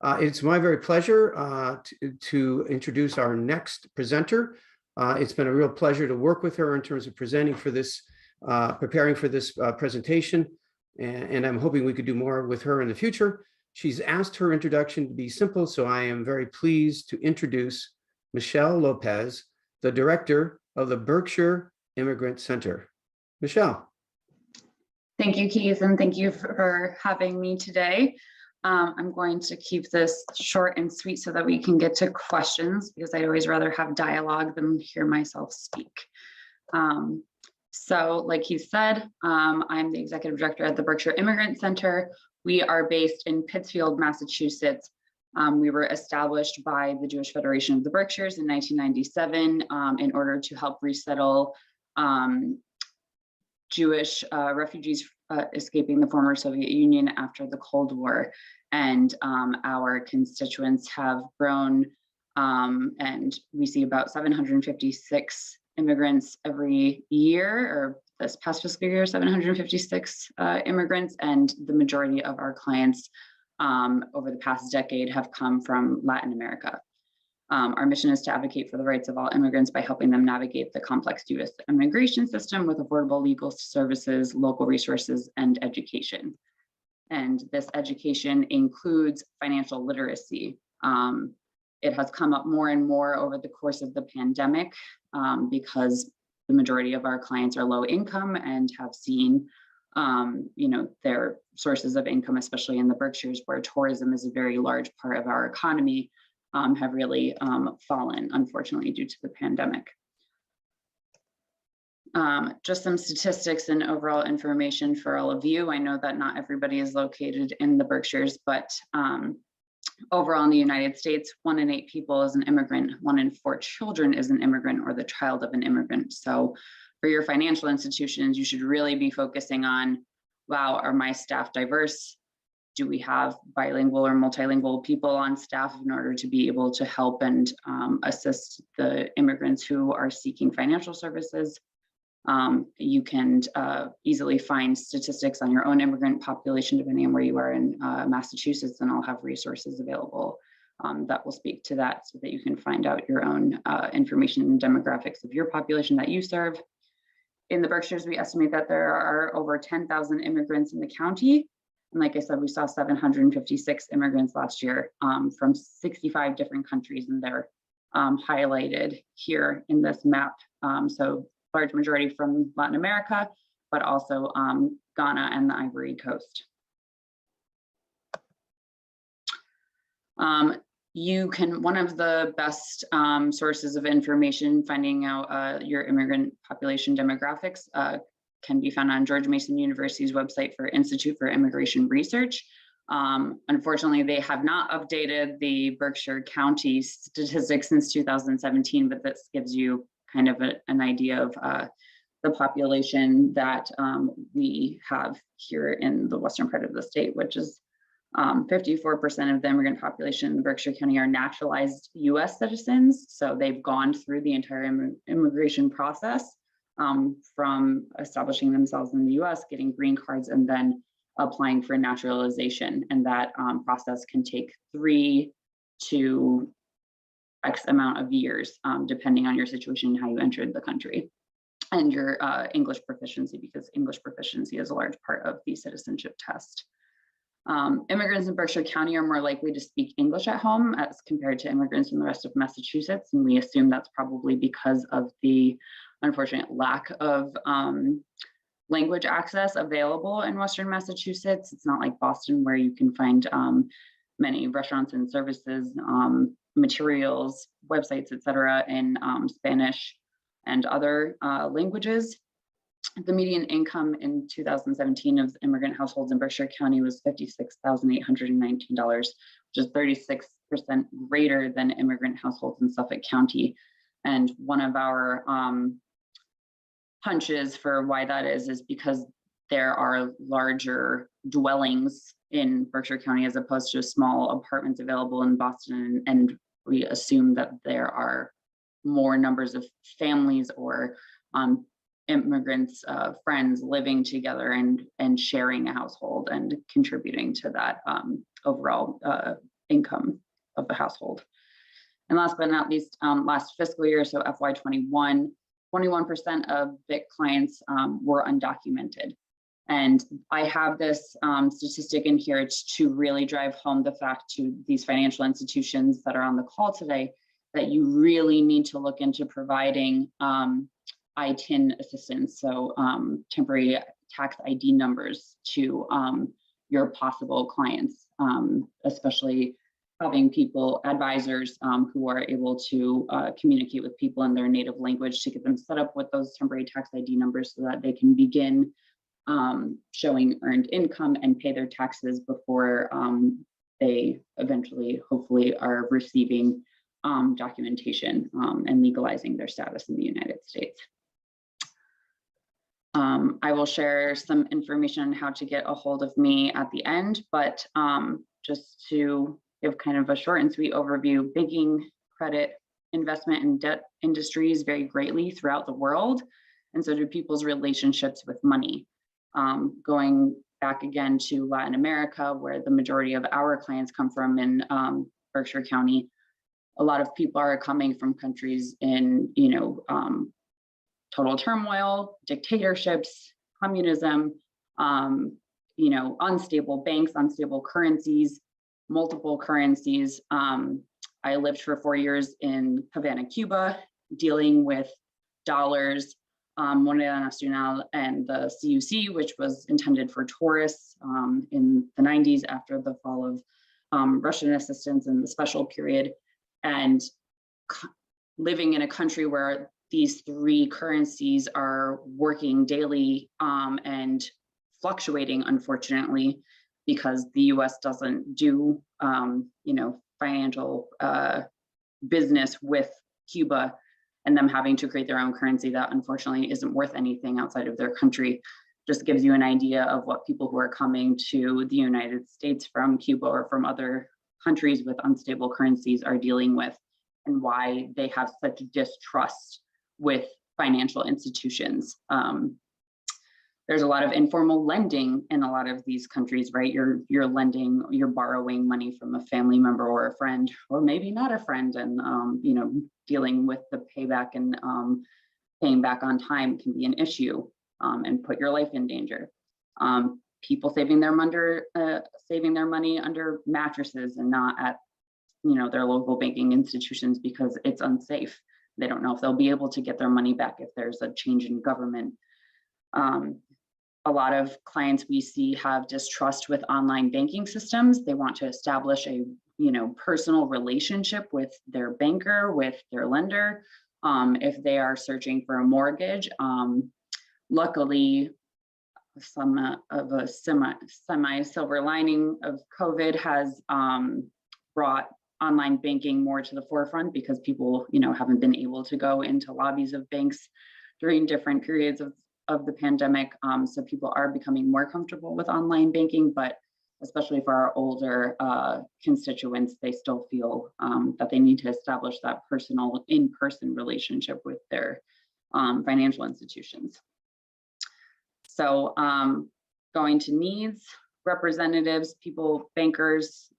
It's my very pleasure to introduce our next presenter. It's been a real pleasure to work with her in terms of presenting for this, preparing for this presentation, and I'm hoping we could do more with her in the future. She's asked her introduction to be simple, so I am very pleased to introduce Michelle Lopez, the director of the Berkshire Immigrant Center. Michelle. Thank you, Keith, and thank you for having me today. I'm going to keep this short and sweet so that we can get to questions, because I'd always rather have dialogue than hear myself speak. So like he said, I'm the executive director at the Berkshire Immigrant Center. We are based in Pittsfield, Massachusetts. We were established by the Jewish Federation of the Berkshires in 1997 in order to help resettle Jewish refugees escaping the former Soviet Union after the Cold War. And our constituents have grown, and we see about 756 immigrants every year, or this past fiscal year, 756 immigrants, and the majority of our clients over the past decade have come from Latin America. Our mission is to advocate for the rights of all immigrants by helping them navigate the complex U.S. immigration system with affordable legal services, local resources, and education. And this education includes financial literacy. It has come up more and more over the course of the pandemic because the majority of our clients are low income and have seen their sources of income, especially in the Berkshires, where tourism is a very large part of our economy, have really fallen, unfortunately, due to the pandemic. Just some statistics and overall information for all of you. I know that not everybody is located in the Berkshires, but overall in the United States, 1 in 8 people is an immigrant, 1 in 4 children is an immigrant or the child of an immigrant. So for your financial institutions, you should really be focusing on, wow, are my staff diverse? Do we have bilingual or multilingual people on staff in order to be able to help and assist the immigrants who are seeking financial services? You can easily find statistics on your own immigrant population, depending on where you are in Massachusetts, and I'll have resources available that will speak to that so that you can find out your own information and demographics of your population that you serve. In the Berkshires, we estimate that there are over 10,000 immigrants in the county. And like I said, we saw 756 immigrants last year from 65 different countries, and they're highlighted here in this map. So large majority from Latin America, but also Ghana and the Ivory Coast. One of the best sources of information finding out your immigrant population demographics can be found on George Mason University's website for Institute for Immigration Research. Unfortunately, they have not updated the Berkshire County statistics since 2017, but this gives you kind of an idea of the population that we have here in the western part of the state, which is 54% of the immigrant population in Berkshire County are naturalized US citizens. So they've gone through the entire immigration process from establishing themselves in the US, getting green cards, and then applying for naturalization. And that process can take 3 to X amount of years, depending on your situation and how you entered the country, and your English proficiency, because English proficiency is a large part of the citizenship test. Immigrants in Berkshire County are more likely to speak English at home as compared to immigrants in the rest of Massachusetts, and we assume that's probably because of the unfortunate lack of language access available in Western Massachusetts. It's not like Boston, where you can find many restaurants and services, materials, websites, etc., in Spanish and other languages. The median income in 2017 of immigrant households in Berkshire County was $56,819, which is 36% greater than immigrant households in Suffolk County. And one of our hunches for why that is because there are larger dwellings in Berkshire County as opposed to small apartments available in Boston, and we assume that there are more numbers of families or immigrants, friends living together and sharing a household and contributing to that overall income of the household. And last but not least, last fiscal year, so FY21, 21% of BIC clients were undocumented. And I have this statistic in here to really drive home the fact to these financial institutions that are on the call today that you really need to look into providing ITIN assistance, so temporary tax ID numbers to your possible clients, especially having people, advisors who are able to communicate with people in their native language to get them set up with those temporary tax ID numbers so that they can begin showing earned income and pay their taxes before they eventually, hopefully, are receiving documentation and legalizing their status in the United States. I will share some information on how to get a hold of me at the end, but just to give kind of a short and sweet overview, banking, credit, investment, and debt industries vary greatly throughout the world, and so do people's relationships with money. Going back again to Latin America, where the majority of our clients come from in Berkshire County, a lot of people are coming from countries in, total turmoil, dictatorships, communism, unstable banks, unstable currencies, multiple currencies. I lived for 4 years in Havana, Cuba, dealing with dollars, Moneda Nacional, and the CUC, which was intended for tourists in the 90s after the fall of Russian assistance in the special period, and living in a country where these three currencies are working daily and fluctuating, unfortunately, because the US doesn't do, financial business with Cuba, and them having to create their own currency that unfortunately isn't worth anything outside of their country. Just gives you an idea of what people who are coming to the United States from Cuba or from other countries with unstable currencies are dealing with, and why they have such distrust with financial institutions. There's a lot of informal lending in a lot of these countries, right? You're lending, you're borrowing money from a family member or a friend, or maybe not a friend, and dealing with the payback and paying back on time can be an issue and put your life in danger. People saving their money under mattresses and not at their local banking institutions because it's unsafe. They don't know if they'll be able to get their money back if there's a change in government. A lot of clients we see have distrust with online banking systems. They want to establish a personal relationship with their banker, with their lender. If they are searching for a mortgage, luckily, some of a semi-silver lining of COVID has brought online banking more to the forefront, because people haven't been able to go into lobbies of banks during different periods of the pandemic. So people are becoming more comfortable with online banking, but especially for our older constituents, they still feel that they need to establish that personal in-person relationship with their financial institutions. So going to needs, representatives, people, bankers,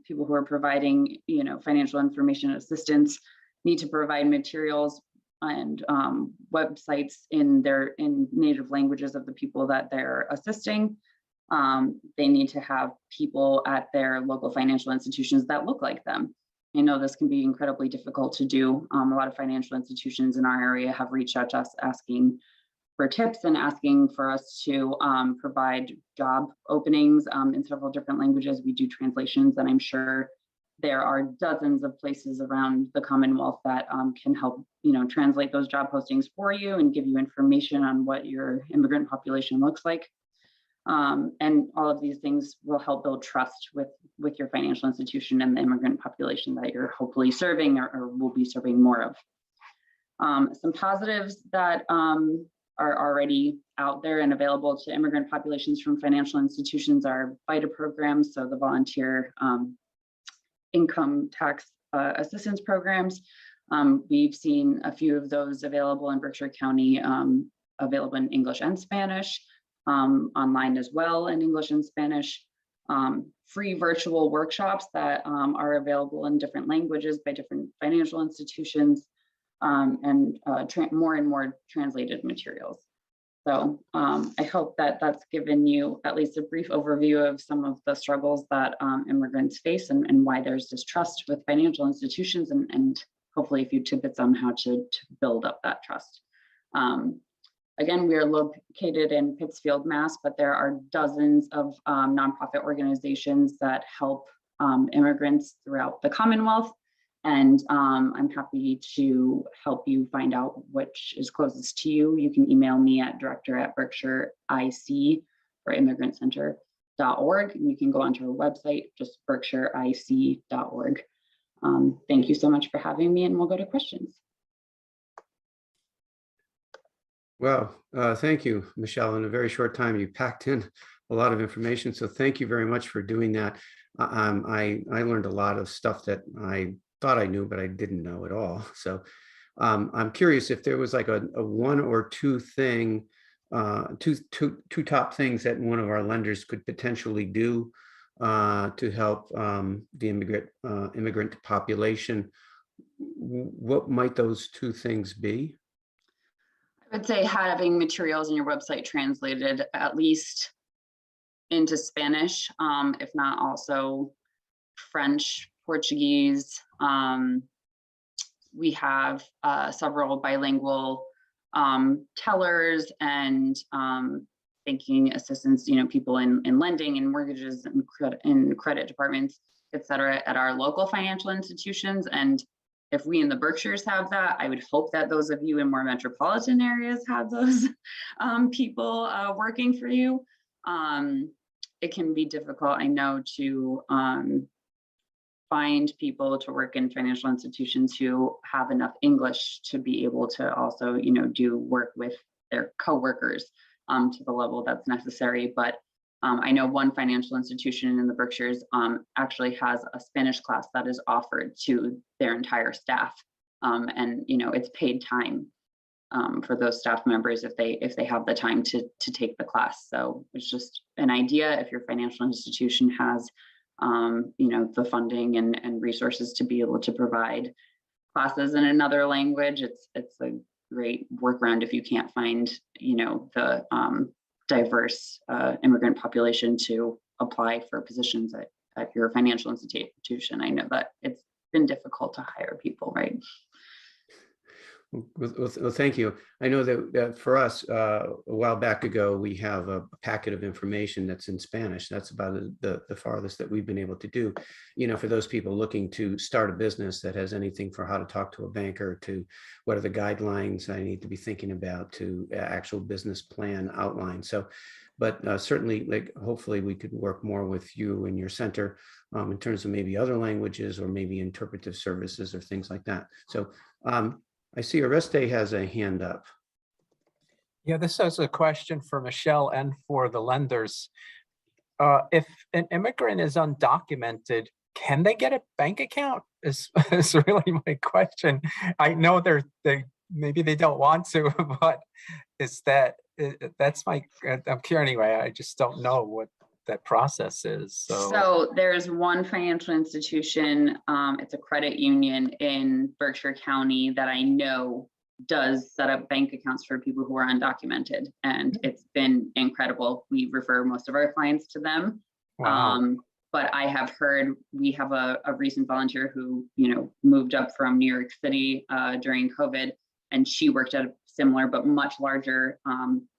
people who are providing financial information assistance need to provide materials and websites in native languages of the people that they're assisting. They need to have people at their local financial institutions that look like them. I know this can be incredibly difficult to do. A lot of financial institutions in our area have reached out to us asking for tips and asking for us to provide job openings in several different languages. We do translations, and I'm sure there are dozens of places around the Commonwealth that can help translate those job postings for you and give you information on what your immigrant population looks like. And all of these things will help build trust with your financial institution and the immigrant population that you're hopefully serving or will be serving more of. Some positives that are already out there and available to immigrant populations from financial institutions are VITA programs, so the volunteer income tax assistance programs. We've seen a few of those available in Berkshire County, available in English and Spanish, online as well in English and Spanish. free virtual workshops that are available in different languages by different financial institutions, and more and more translated materials. So I hope that that's given you at least a brief overview of some of the struggles that immigrants face, and why there's distrust with financial institutions, and hopefully a few tidbits on how to build up that trust. Again, we are located in Pittsfield, Mass, but there are dozens of nonprofit organizations that help immigrants throughout the Commonwealth. And I'm happy to help you find out which is closest to you. You can email me at director@BerkshireIC or immigrantcenter.org. And you can go onto our website, just berkshireic.org. Thank you so much for having me, and we'll go to questions. Well, thank you, Michelle. In a very short time, you packed in a lot of information. So thank you very much for doing that. I learned a lot of stuff that I thought I knew, but I didn't know at all. So I'm curious if there was like a one or two top things that one of our lenders could potentially do to help the immigrant population. What might those two things be? I would say having materials in your website translated at least into Spanish, if not also French, Portuguese. We have several bilingual tellers and banking assistants, people in lending and mortgages and credit departments, et cetera, at our local financial institutions. And if we in the Berkshires have that, I would hope that those of you in more metropolitan areas have those people working for you. It can be difficult, I know, to find people to work in financial institutions who have enough English to be able to also, do work with their coworkers to the level that's necessary. But I know one financial institution in the Berkshires actually has a Spanish class that is offered to their entire staff, and it's paid time for those staff members if they have the time to take the class. So it's just an idea. If your financial institution has the funding and resources to be able to provide classes in another language, it's a great workaround if you can't find the diverse immigrant population to apply for positions at your financial institution. I know that it's been difficult to hire people, right? Well, thank you. I know that for us, a while back ago, we have a packet of information that's in Spanish. That's about the farthest that we've been able to do. For those people looking to start a business that has anything for how to talk to a banker, to what are the guidelines I need to be thinking about, to actual business plan outline. So, but certainly, hopefully we could work more with you and your center in terms of maybe other languages or maybe interpretive services or things like that. So, I see Oreste has a hand up. Yeah, this is a question for Michelle and for the lenders. If an immigrant is undocumented, can they get a bank account? Is really my question. I know maybe they don't want to, but that's my, I'm curious anyway. I just don't know what that process is. So there's one financial institution, it's a credit union in Berkshire County that I know does set up bank accounts for people who are undocumented, and it's been incredible. We refer most of our clients to them. Wow. But I have heard, we have a recent volunteer who moved up from New York City during COVID, and she worked at a similar but much larger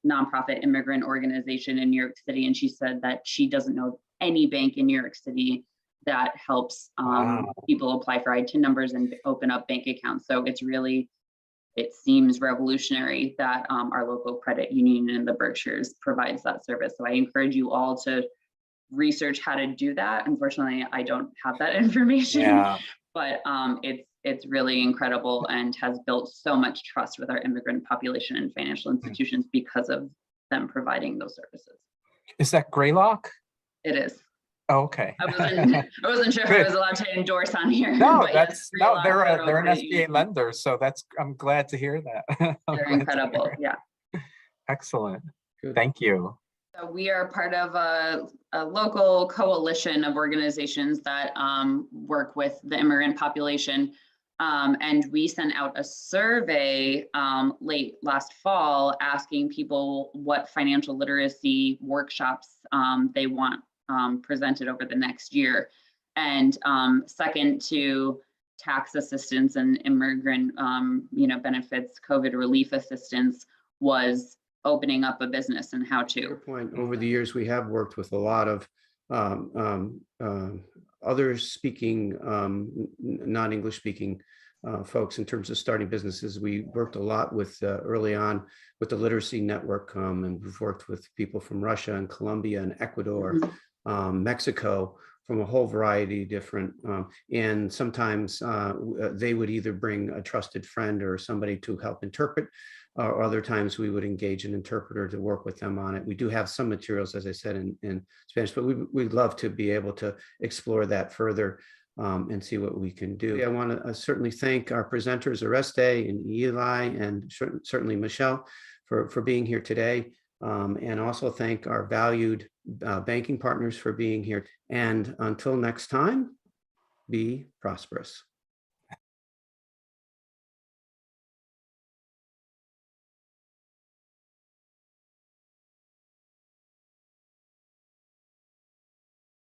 nonprofit immigrant organization in New York City. And she said that she doesn't know any bank in New York City that helps people apply for ITIN numbers and open up bank accounts. So it seems revolutionary that our local credit union in the Berkshires provides that service. So I encourage you all to research how to do that. Unfortunately, I don't have that information, but it's really incredible and has built so much trust with our immigrant population and financial institutions because of them providing those services. Is that Greylock? It is. Oh, okay. I wasn't sure if I was allowed to endorse on here. No, they're an an SBA lender, so I'm glad to hear that. They're incredible. Yeah. Excellent. Good. Thank you. So we are part of a local coalition of organizations that work with the immigrant population. And we sent out a survey late last fall asking people what financial literacy workshops they want presented over the next year. And second to tax assistance and immigrant benefits, COVID relief assistance was opening up a business and how Your to. point, over the years, we have worked with a lot of other speaking, non-English speaking folks in terms of starting businesses. We worked a lot with early on with the Literacy Network, and we've worked with people from Russia and Colombia and Ecuador, Mexico, from a whole variety of different, and sometimes they would either bring a trusted friend or somebody to help interpret, or other times we would engage an interpreter to work with them on it. We do have some materials, as I said, in Spanish, but we'd love to be able to explore that further and see what we can do. I want to certainly thank our presenters, Oreste and Eli, and certainly Michelle for being here today. And also thank our valued banking partners for being here. And until next time, be prosperous.